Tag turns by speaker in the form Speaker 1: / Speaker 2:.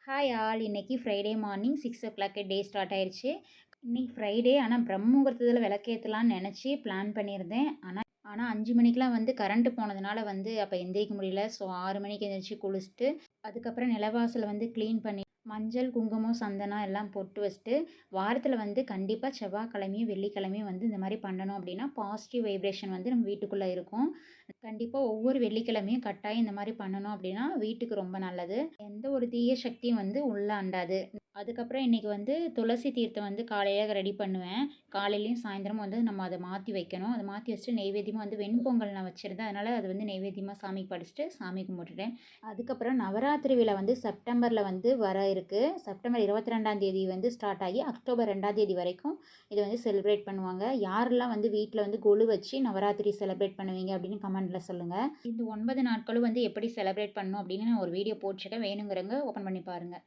Speaker 1: Hi all. இன்னைக்கு Friday morning 6:00 day start ஆயிருச்சு. இன்னைக்கு ஃப்ரைடே. ஆனால் பிரம்மமுகூர்த்தத்தில் விளக்கேற்றலான்னு நினச்சி பிளான் பண்ணியிருந்தேன். ஆனால் 5 மணிக்கெலாம் கரண்ட்டு போனதுனால அப்போ எந்திரிக்க முடியல. ஸோ 6 மணிக்கு எந்திரிச்சு குளிச்சுட்டு அதுக்கப்புறம் நிலவாசலை க்ளீன் பண்ணி மஞ்சள், குங்குமம், சந்தனம் எல்லாம் பொட்டு வச்சுட்டு வாரத்தில் கண்டிப்பாக செவ்வாய்க்கிழமையும் வெள்ளிக்கிழமையும் இந்த மாதிரி பண்ணணும் அப்படின்னா பாசிட்டிவ் வைப்ரேஷன் நம்ம வீட்டுக்குள்ளே இருக்கும். கண்டிப்பாக ஒவ்வொரு வெள்ளிக்கிழமையும் கட்டாயம் இந்த மாதிரி பண்ணணும் அப்படின்னா வீட்டுக்கு ரொம்ப நல்லது. எந்த ஒரு தீய சக்தியும் உள்ள அண்டாது. அதுக்கப்புறம் இன்றைக்கி துளசி தீர்த்தம் காலையில் ரெடி பண்ணுவேன். காலையிலையும் சாயந்தரமும் நம்ம அதை மாற்றி வைக்கணும். அதை மாற்றி வச்சுட்டு நெய்வேத்தியமாக வெண்பொங்கல் நான் வச்சுருந்தேன். அதனால் அது நெய்வேத்தியமாக சாமிக்கு படைச்சிட்டு சாமி கும்பிட்டுட்டேன். அதுக்கப்புறம் நவராத்திரி விழா செப்டம்பரில் வர இருக்குது. செப்டம்பர் 22ஆம் தேதி ஸ்டார்ட் ஆகி அக்டோபர் 2ஆம் தேதி வரைக்கும் இதை செலிப்ரேட் பண்ணுவாங்க. யாரெல்லாம் வீட்டில் கொலு வச்சு நவராத்திரி செலிப்ரேட் பண்ணுவீங்க அப்படின்னு கமெண்ட்டில் சொல்லுங்கள். இந்த 9 நாட்களும் எப்படி செலிப்ரேட் பண்ணணும் அப்படின்னு நான் ஒரு வீடியோ போட்டிருக்கேன். வேணுங்கிறவங்க ஓப்பன் பண்ணி பாருங்கள்.